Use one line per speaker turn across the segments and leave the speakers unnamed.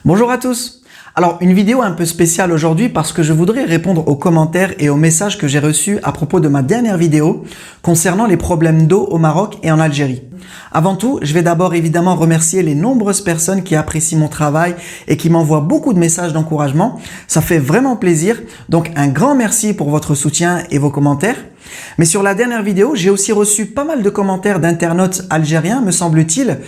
Bonjour à tous. Alors une vidéo un peu spéciale aujourd'hui parce que je voudrais répondre aux commentaires et aux messages que j'ai reçus à propos de ma dernière vidéo concernant les problèmes d'eau au Maroc et en Algérie. Avant tout, je vais d'abord évidemment remercier les nombreuses personnes qui apprécient mon travail et qui m'envoient beaucoup de messages d'encouragement. Ça fait vraiment plaisir, donc un grand merci pour votre soutien et vos commentaires. Mais sur la dernière vidéo, j'ai aussi reçu pas mal de commentaires d'internautes algériens, me semble-t-il,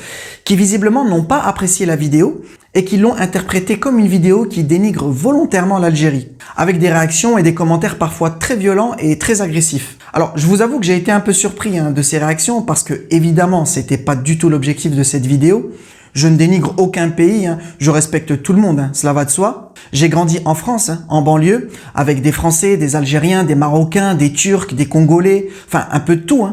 qui visiblement n'ont pas apprécié la vidéo et qui l'ont interprétée comme une vidéo qui dénigre volontairement l'Algérie, avec des réactions et des commentaires parfois très violents et très agressifs. Alors, je vous avoue que j'ai été un peu surpris de ces réactions parce que, évidemment, c'était pas du tout l'objectif de cette vidéo. Je ne dénigre aucun pays, je respecte tout le monde, cela va de soi. J'ai grandi en France, en banlieue, avec des Français, des Algériens, des Marocains, des Turcs, des Congolais, enfin un peu de tout.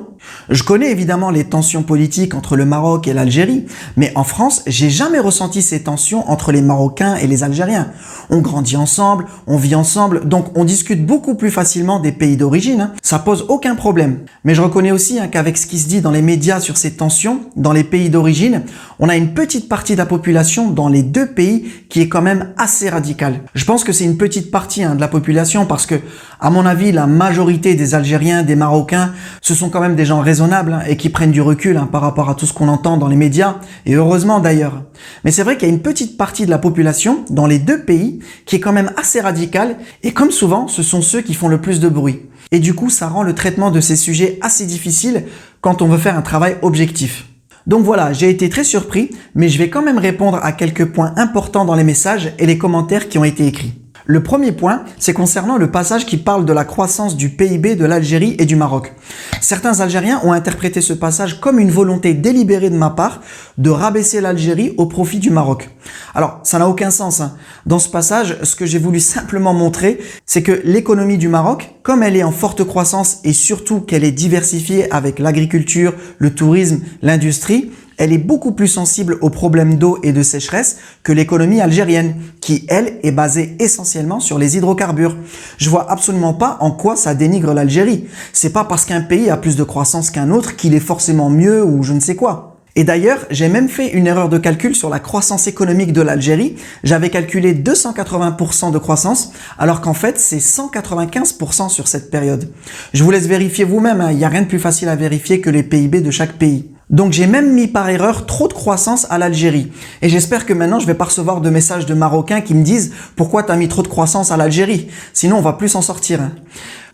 Je connais évidemment les tensions politiques entre le Maroc et l'Algérie, mais en France, j'ai jamais ressenti ces tensions entre les Marocains et les Algériens. On grandit ensemble, on vit ensemble, donc on discute beaucoup plus facilement des pays d'origine. Ça pose aucun problème. Mais je reconnais aussi qu'avec ce qui se dit dans les médias sur ces tensions, dans les pays d'origine, on a une petite partie de la population dans les deux pays qui est quand même assez radicale. Je pense que c'est une petite partie de la population parce que, à mon avis, la majorité des Algériens, des Marocains, ce sont quand même des gens raisonnables et qui prennent du recul par rapport à tout ce qu'on entend dans les médias, et heureusement d'ailleurs. Mais c'est vrai qu'il y a une petite partie de la population dans les deux pays qui est quand même assez radicale, et comme souvent, ce sont ceux qui font le plus de bruit. Et du coup, ça rend le traitement de ces sujets assez difficile quand on veut faire un travail objectif. Donc voilà, j'ai été très surpris, mais je vais quand même répondre à quelques points importants dans les messages et les commentaires qui ont été écrits. Le premier point, c'est concernant le passage qui parle de la croissance du PIB de l'Algérie et du Maroc. Certains Algériens ont interprété ce passage comme une volonté délibérée de ma part de rabaisser l'Algérie au profit du Maroc. Alors, ça n'a aucun sens. Dans ce passage, ce que j'ai voulu simplement montrer, c'est que l'économie du Maroc, comme elle est en forte croissance et surtout qu'elle est diversifiée avec l'agriculture, le tourisme, l'industrie, elle est beaucoup plus sensible aux problèmes d'eau et de sécheresse que l'économie algérienne, qui, elle, est basée essentiellement sur les hydrocarbures. Je vois absolument pas en quoi ça dénigre l'Algérie. C'est pas parce qu'un pays a plus de croissance qu'un autre qu'il est forcément mieux ou je ne sais quoi. Et d'ailleurs, j'ai même fait une erreur de calcul sur la croissance économique de l'Algérie. J'avais calculé 280% de croissance, alors qu'en fait, c'est 195% sur cette période. Je vous laisse vérifier vous-même, il n'y a rien de plus facile à vérifier que les PIB de chaque pays. Donc j'ai même mis par erreur trop de croissance à l'Algérie. Et j'espère que maintenant je vais pas recevoir de messages de Marocains qui me disent « Pourquoi t'as mis trop de croissance à l'Algérie ?» Sinon on va plus s'en sortir.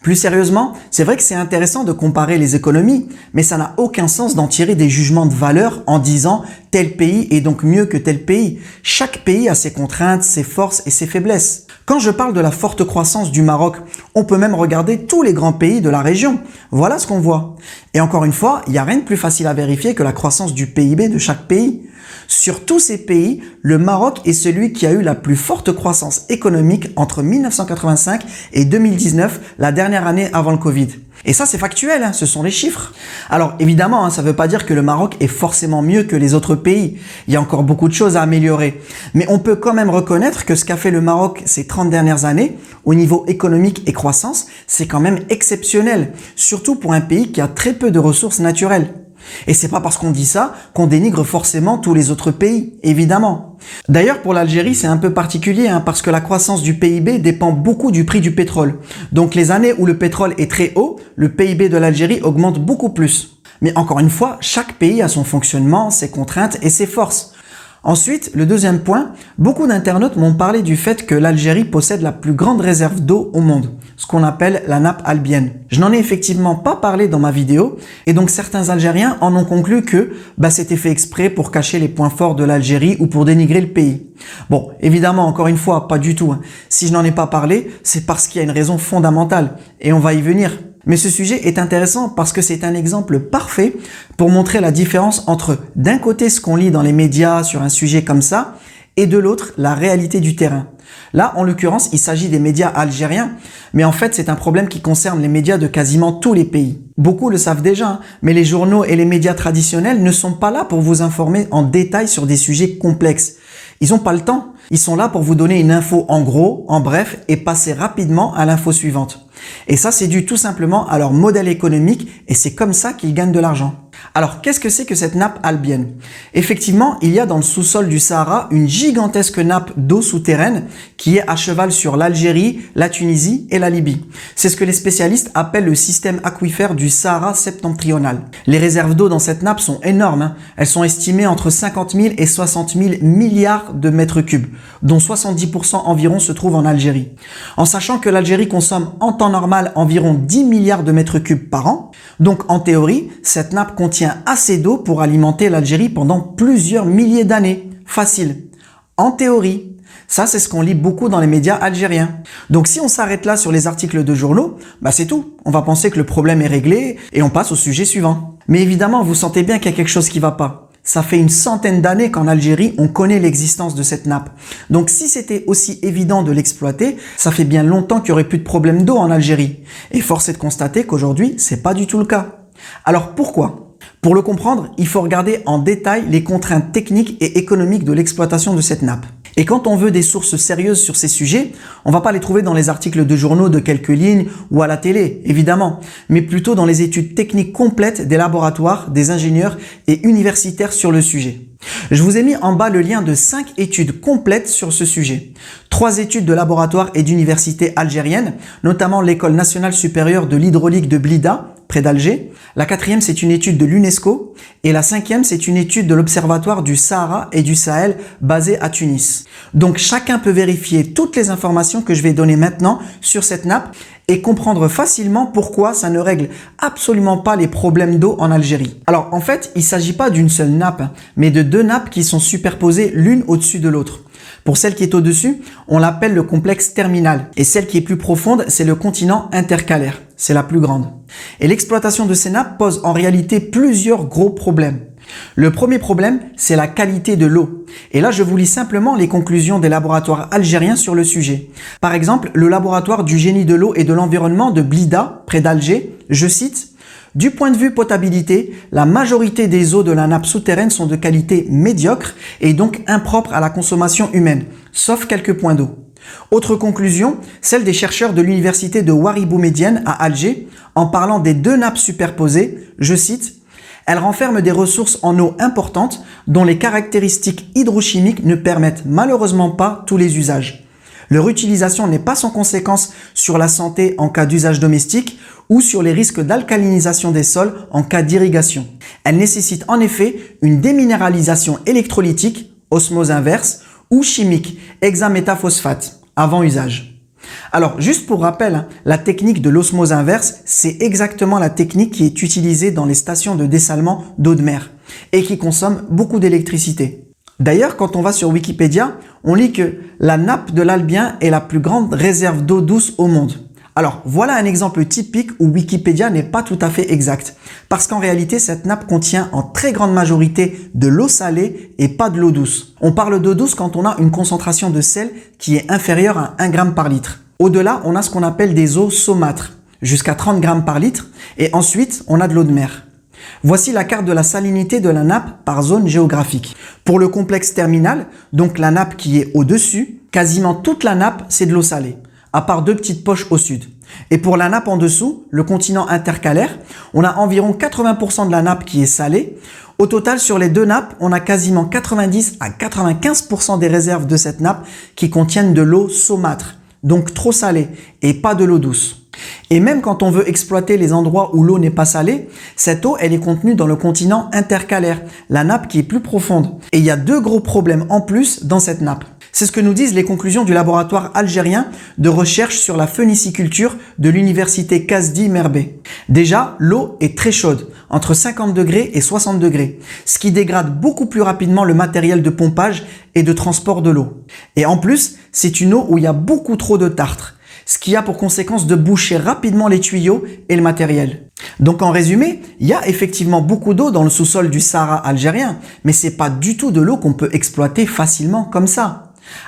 Plus sérieusement, c'est vrai que c'est intéressant de comparer les économies, mais ça n'a aucun sens d'en tirer des jugements de valeur en disant « tel pays est donc mieux que tel pays ». Chaque pays a ses contraintes, ses forces et ses faiblesses. Quand je parle de la forte croissance du Maroc, on peut même regarder tous les grands pays de la région. Voilà ce qu'on voit. Et encore une fois, il n'y a rien de plus facile à vérifier que la croissance du PIB de chaque pays. Sur tous ces pays, le Maroc est celui qui a eu la plus forte croissance économique entre 1985 et 2019, la dernière année avant le Covid. Et ça, c'est factuel, ce sont les chiffres. Alors évidemment, ça ne veut pas dire que le Maroc est forcément mieux que les autres pays. Il y a encore beaucoup de choses à améliorer. Mais on peut quand même reconnaître que ce qu'a fait le Maroc ces 30 dernières années, au niveau économique et croissance, c'est quand même exceptionnel. Surtout pour un pays qui a très peu de ressources naturelles. Et c'est pas parce qu'on dit ça qu'on dénigre forcément tous les autres pays, évidemment. D'ailleurs, pour l'Algérie, c'est un peu particulier parce que la croissance du PIB dépend beaucoup du prix du pétrole. Donc les années où le pétrole est très haut, le PIB de l'Algérie augmente beaucoup plus. Mais encore une fois, chaque pays a son fonctionnement, ses contraintes et ses forces. Ensuite, le deuxième point, beaucoup d'internautes m'ont parlé du fait que l'Algérie possède la plus grande réserve d'eau au monde, ce qu'on appelle la nappe albienne. Je n'en ai effectivement pas parlé dans ma vidéo, et donc certains Algériens en ont conclu que c'était fait exprès pour cacher les points forts de l'Algérie ou pour dénigrer le pays. Bon, évidemment, encore une fois, pas du tout. Si je n'en ai pas parlé, c'est parce qu'il y a une raison fondamentale, et on va y venir. Mais ce sujet est intéressant parce que c'est un exemple parfait pour montrer la différence entre d'un côté ce qu'on lit dans les médias sur un sujet comme ça et de l'autre la réalité du terrain. Là, en l'occurrence, il s'agit des médias algériens, mais en fait c'est un problème qui concerne les médias de quasiment tous les pays. Beaucoup le savent déjà, mais les journaux et les médias traditionnels ne sont pas là pour vous informer en détail sur des sujets complexes. Ils n'ont pas le temps. Ils sont là pour vous donner une info en gros, en bref, et passer rapidement à l'info suivante. Et ça, c'est dû tout simplement à leur modèle économique et c'est comme ça qu'ils gagnent de l'argent. Alors, qu'est-ce que c'est que cette nappe albienne? Effectivement, il y a dans le sous-sol du Sahara une gigantesque nappe d'eau souterraine qui est à cheval sur l'Algérie, la Tunisie et la Libye. C'est ce que les spécialistes appellent le système aquifère du Sahara septentrional. Les réserves d'eau dans cette nappe sont énormes, hein. Elles sont estimées entre 50 000 et 60 000 milliards de mètres cubes, dont 70% environ se trouvent en Algérie. En sachant que l'Algérie consomme en temps normal environ 10 milliards de mètres cubes par an, donc en théorie, cette nappe contient assez d'eau pour alimenter l'Algérie pendant plusieurs milliers d'années. Facile. En théorie. Ça, c'est ce qu'on lit beaucoup dans les médias algériens. Donc si on s'arrête là sur les articles de journaux, c'est tout. On va penser que le problème est réglé et on passe au sujet suivant. Mais évidemment, vous sentez bien qu'il y a quelque chose qui va pas. Ça fait une centaine d'années qu'en Algérie, on connaît l'existence de cette nappe. Donc si c'était aussi évident de l'exploiter, ça fait bien longtemps qu'il n'y aurait plus de problème d'eau en Algérie. Et force est de constater qu'aujourd'hui, c'est pas du tout le cas. Alors pourquoi ? Pour le comprendre, il faut regarder en détail les contraintes techniques et économiques de l'exploitation de cette nappe. Et quand on veut des sources sérieuses sur ces sujets, on va pas les trouver dans les articles de journaux de quelques lignes ou à la télé, évidemment, mais plutôt dans les études techniques complètes des laboratoires, des ingénieurs et universitaires sur le sujet. Je vous ai mis en bas le lien de 5 études complètes sur ce sujet. 3 études de laboratoires et d'universités algériennes, notamment l'École nationale supérieure de l'hydraulique de Blida, près d'Alger. La 4e, c'est une étude de l'UNESCO. Et la 5e, c'est une étude de l'Observatoire du Sahara et du Sahel basé à Tunis. Donc chacun peut vérifier toutes les informations que je vais donner maintenant sur cette nappe et comprendre facilement pourquoi ça ne règle absolument pas les problèmes d'eau en Algérie. Alors en fait, il ne s'agit pas d'une seule nappe, mais de 2 nappes qui sont superposées l'une au-dessus de l'autre. Pour celle qui est au-dessus, on l'appelle le complexe terminal. Et celle qui est plus profonde, c'est le continent intercalaire. C'est la plus grande. Et l'exploitation de ces nappes pose en réalité plusieurs gros problèmes. Le premier problème, c'est la qualité de l'eau. Et là, je vous lis simplement les conclusions des laboratoires algériens sur le sujet. Par exemple, le laboratoire du génie de l'eau et de l'environnement de Blida, près d'Alger, je cite: « Du point de vue potabilité, la majorité des eaux de la nappe souterraine sont de qualité médiocre et donc impropres à la consommation humaine, sauf quelques points d'eau. » Autre conclusion, celle des chercheurs de l'université de Ouaribou-Médienne à Alger, en parlant des 2 nappes superposées, je cite: « Elles renferment des ressources en eau importantes dont les caractéristiques hydrochimiques ne permettent malheureusement pas tous les usages. Leur utilisation n'est pas sans conséquence sur la santé en cas d'usage domestique ou sur les risques d'alcalinisation des sols en cas d'irrigation. Elle nécessite en effet une déminéralisation électrolytique, osmose inverse, ou chimique, hexamétaphosphate, avant usage. » Alors, juste pour rappel, la technique de l'osmose inverse, c'est exactement la technique qui est utilisée dans les stations de dessalement d'eau de mer et qui consomme beaucoup d'électricité. D'ailleurs, quand on va sur Wikipédia, on lit que la nappe de l'Albien est la plus grande réserve d'eau douce au monde. Alors, voilà un exemple typique où Wikipédia n'est pas tout à fait exact, parce qu'en réalité, cette nappe contient en très grande majorité de l'eau salée et pas de l'eau douce. On parle d'eau douce quand on a une concentration de sel qui est inférieure à 1 g par litre. Au-delà, on a ce qu'on appelle des eaux saumâtres, jusqu'à 30 g par litre, et ensuite, on a de l'eau de mer. Voici la carte de la salinité de la nappe par zone géographique. Pour le complexe terminal, donc la nappe qui est au-dessus, quasiment toute la nappe, c'est de l'eau salée, à part 2 petites poches au sud. Et pour la nappe en dessous, le continent intercalaire, on a environ 80% de la nappe qui est salée. Au total, sur les 2 nappes, on a quasiment 90 à 95% des réserves de cette nappe qui contiennent de l'eau saumâtre, donc trop salée, et pas de l'eau douce. Et même quand on veut exploiter les endroits où l'eau n'est pas salée, cette eau, elle est contenue dans le continent intercalaire, la nappe qui est plus profonde. Et il y a 2 gros problèmes en plus dans cette nappe. C'est ce que nous disent les conclusions du laboratoire algérien de recherche sur la phéniciculture de l'université Kasdi Merbé. Déjà, l'eau est très chaude, entre 50 degrés et 60 degrés, ce qui dégrade beaucoup plus rapidement le matériel de pompage et de transport de l'eau. Et en plus, c'est une eau où il y a beaucoup trop de tartre, ce qui a pour conséquence de boucher rapidement les tuyaux et le matériel. Donc en résumé, il y a effectivement beaucoup d'eau dans le sous-sol du Sahara algérien, mais c'est pas du tout de l'eau qu'on peut exploiter facilement comme ça.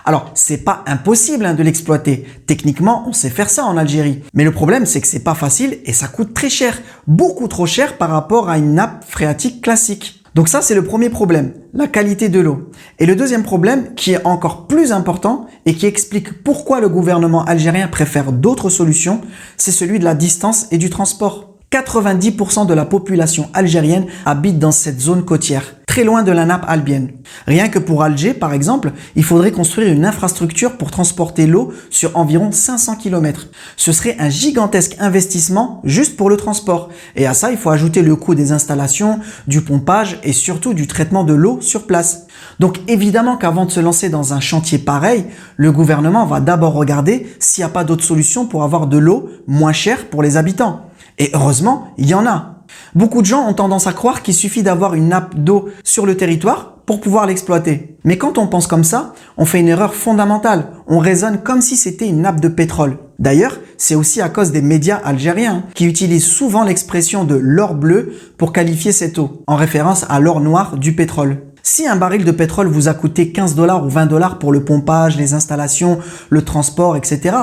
Alors, c'est pas impossible de l'exploiter. Techniquement, on sait faire ça en Algérie. Mais le problème, c'est que c'est pas facile et ça coûte très cher. Beaucoup trop cher par rapport à une nappe phréatique classique. Donc ça, c'est le premier problème, la qualité de l'eau. Et le deuxième problème, qui est encore plus important et qui explique pourquoi le gouvernement algérien préfère d'autres solutions, c'est celui de la distance et du transport. 90% de la population algérienne habite dans cette zone côtière, très loin de la nappe albienne. Rien que pour Alger, par exemple, il faudrait construire une infrastructure pour transporter l'eau sur environ 500 km. Ce serait un gigantesque investissement juste pour le transport. Et à ça, il faut ajouter le coût des installations, du pompage et surtout du traitement de l'eau sur place. Donc évidemment qu'avant de se lancer dans un chantier pareil, le gouvernement va d'abord regarder s'il n'y a pas d'autres solutions pour avoir de l'eau moins chère pour les habitants. Et heureusement, il y en a. Beaucoup de gens ont tendance à croire qu'il suffit d'avoir une nappe d'eau sur le territoire pour pouvoir l'exploiter. Mais quand on pense comme ça, on fait une erreur fondamentale. On raisonne comme si c'était une nappe de pétrole. D'ailleurs, c'est aussi à cause des médias algériens qui utilisent souvent l'expression de l'or bleu pour qualifier cette eau, en référence à l'or noir du pétrole. Si un baril de pétrole vous a coûté 15 $ ou 20 $ pour le pompage, les installations, le transport, etc.,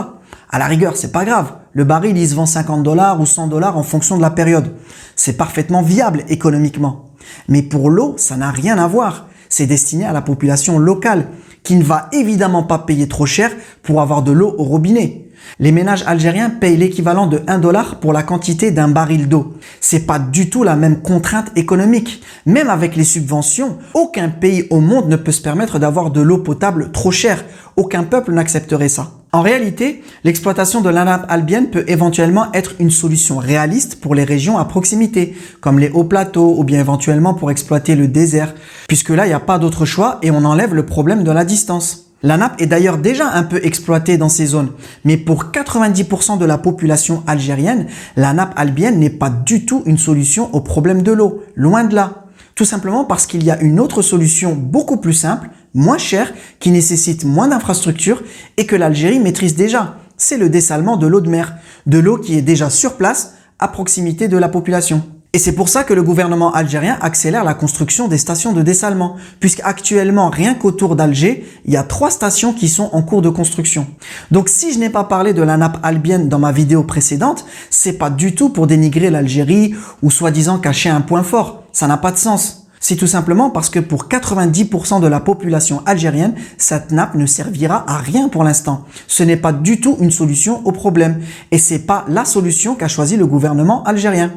à la rigueur, c'est pas grave. Le baril, il se vend 50 $ ou 100 $ en fonction de la période. C'est parfaitement viable économiquement. Mais pour l'eau, ça n'a rien à voir. C'est destiné à la population locale qui ne va évidemment pas payer trop cher pour avoir de l'eau au robinet. Les ménages algériens payent l'équivalent de 1 $ pour la quantité d'un baril d'eau. C'est pas du tout la même contrainte économique. Même avec les subventions, aucun pays au monde ne peut se permettre d'avoir de l'eau potable trop chère. Aucun peuple n'accepterait ça. En réalité, l'exploitation de la nappe albienne peut éventuellement être une solution réaliste pour les régions à proximité, comme les hauts plateaux ou bien éventuellement pour exploiter le désert, puisque là, il n'y a pas d'autre choix et on enlève le problème de la distance. La nappe est d'ailleurs déjà un peu exploitée dans ces zones, mais pour 90% de la population algérienne, la nappe albienne n'est pas du tout une solution au problème de l'eau, loin de là. Tout simplement parce qu'il y a une autre solution beaucoup plus simple, moins chère, qui nécessite moins d'infrastructures et que l'Algérie maîtrise déjà. C'est le dessalement de l'eau de mer, de l'eau qui est déjà sur place, à proximité de la population. Et c'est pour ça que le gouvernement algérien accélère la construction des stations de dessalement, puisqu'actuellement, rien qu'autour d'Alger, il y a 3 stations qui sont en cours de construction. Donc si je n'ai pas parlé de la nappe albienne dans ma vidéo précédente, c'est pas du tout pour dénigrer l'Algérie ou soi-disant cacher un point fort. Ça n'a pas de sens. C'est tout simplement parce que pour 90% de la population algérienne, cette nappe ne servira à rien pour l'instant. Ce n'est pas du tout une solution au problème. Et c'est pas la solution qu'a choisi le gouvernement algérien.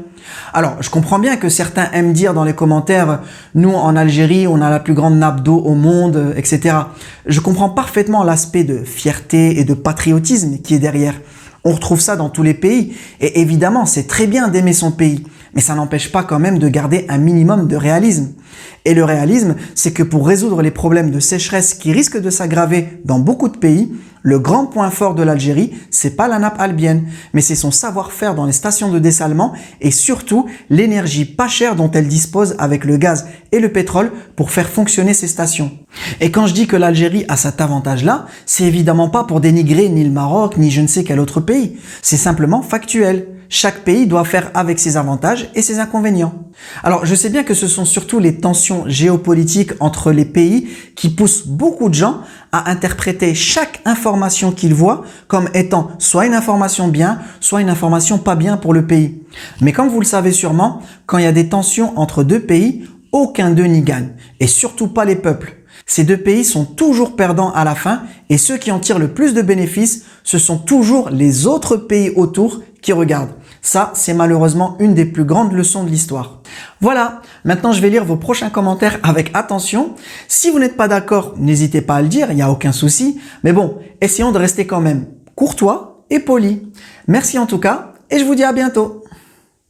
Alors, je comprends bien que certains aiment dire dans les commentaires « Nous, en Algérie, on a la plus grande nappe d'eau au monde, etc. » Je comprends parfaitement l'aspect de fierté et de patriotisme qui est derrière. On retrouve ça dans tous les pays. Et évidemment, c'est très bien d'aimer son pays. Mais ça n'empêche pas quand même de garder un minimum de réalisme. Et le réalisme, c'est que pour résoudre les problèmes de sécheresse qui risquent de s'aggraver dans beaucoup de pays, le grand point fort de l'Algérie, c'est pas la nappe albienne, mais c'est son savoir-faire dans les stations de dessalement et surtout l'énergie pas chère dont elle dispose avec le gaz et le pétrole pour faire fonctionner ces stations. Et quand je dis que l'Algérie a cet avantage-là, c'est évidemment pas pour dénigrer ni le Maroc ni je ne sais quel autre pays. C'est simplement factuel. Chaque pays doit faire avec ses avantages et ses inconvénients. Alors, je sais bien que ce sont surtout les tensions géopolitiques entre les pays qui poussent beaucoup de gens à interpréter chaque information qu'ils voient comme étant soit une information bien, soit une information pas bien pour le pays. Mais comme vous le savez sûrement, quand il y a des tensions entre deux pays, aucun d'eux n'y gagne, et surtout pas les peuples. Ces deux pays sont toujours perdants à la fin et ceux qui en tirent le plus de bénéfices, ce sont toujours les autres pays autour qui regardent. Ça, c'est malheureusement une des plus grandes leçons de l'histoire. Voilà, maintenant je vais lire vos prochains commentaires avec attention. Si vous n'êtes pas d'accord, n'hésitez pas à le dire, il n'y a aucun souci. Mais bon, essayons de rester quand même courtois et polis. Merci en tout cas et je vous dis à bientôt.